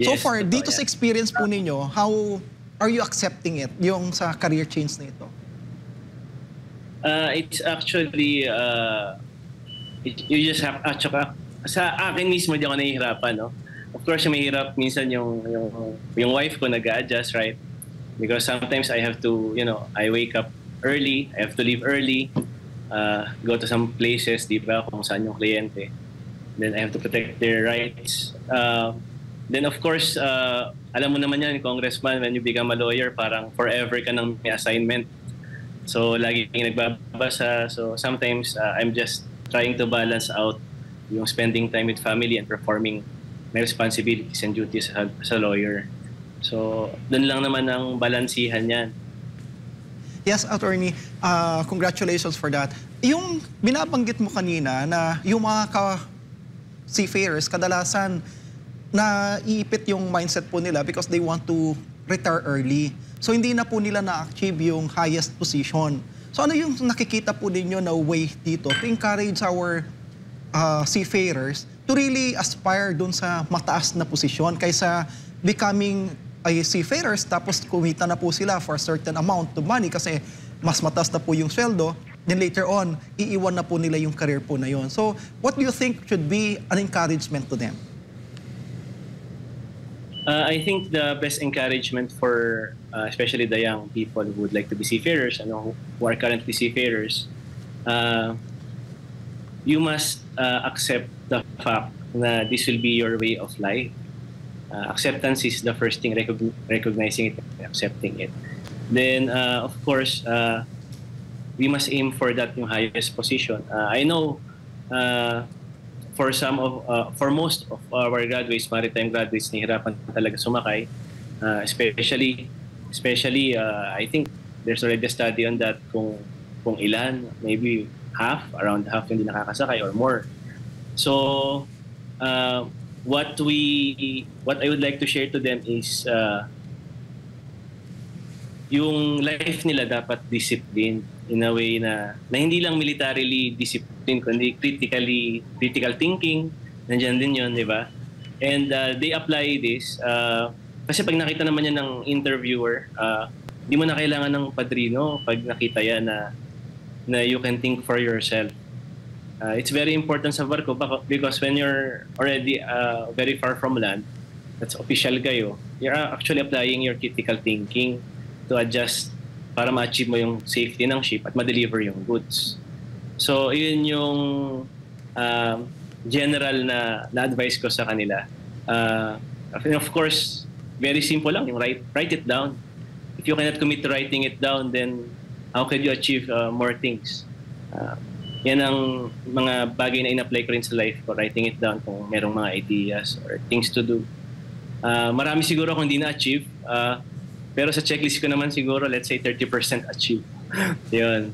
So Yes, far, totoo dito sa yan. experience po ninyo, how are you accepting it, yung sa career change na ito? It's actually, you just have, at saka, sa akin mismo di ako nahihirapan, no? Of course, yung mahirap minsan yung wife ko nag-a-adjust, right? Because sometimes I have to, I wake up early, I have to leave early, go to some places, di ba, kung saan yung kliyente. Then I have to protect their rights. Then of course, alam mo naman yan, congressman, when you become a lawyer, parang forever ka nang may assignment. So lagi kang nagbabasa. So sometimes I'm just trying to balance out yung spending time with family and performing my responsibilities and duties as a lawyer. So dun lang naman ang balansihan yan. Yes, attorney, congratulations for that. Yung binabanggit mo kanina na yung mga seafarers, kadalasan na iipit yung mindset po nila because they want to retire early. So hindi na po nila na-achieve yung highest position. So ano yung nakikita po ninyo na way dito to encourage our seafarers to really aspire dun sa mataas na posisyon kaysa becoming ay seafarers tapos kumita na po sila for a certain amount of money kasi mas mataas na po yung sweldo, then later on, iiwan na po nila yung career po na yon. So, what do you think should be an encouragement to them? I think the best encouragement for especially the young people who would like to be seafarers, who are currently seafarers, you must accept the fact na this will be your way of life. Acceptance is the first thing, recognizing it, accepting it. Then, of course, we must aim for that yung highest position. I know for most of our graduates, maritime graduates, nahihirapan talaga sumakay. Especially, I think there's already a study on that kung ilan, maybe around half hindi nakakasakay or more. So, what I would like to share to them is yung life nila dapat discipline in a way na hindi lang militarily discipline kundi critical thinking, nandiyan din yun, di ba? And they apply this kasi pag nakita naman yan ng interviewer, di mo na kailangan ng padrino pag nakita yan na you can think for yourself. It's very important sa barko because when you're already very far from land, that's official kayo, you're actually applying your critical thinking to adjust para ma-achieve mo yung safety ng ship at ma-deliver yung goods. So, yun yung general na advice ko sa kanila. Of course, very simple lang, yung write it down. If you cannot commit to writing it down, then how can you achieve more things? Yan ang mga bagay na in-apply ko rin sa life ko, writing it down kung merong mga ideas or things to do. Marami siguro kung hindi na-achieve, pero sa checklist ko naman siguro, let's say 30% achieve. Yun.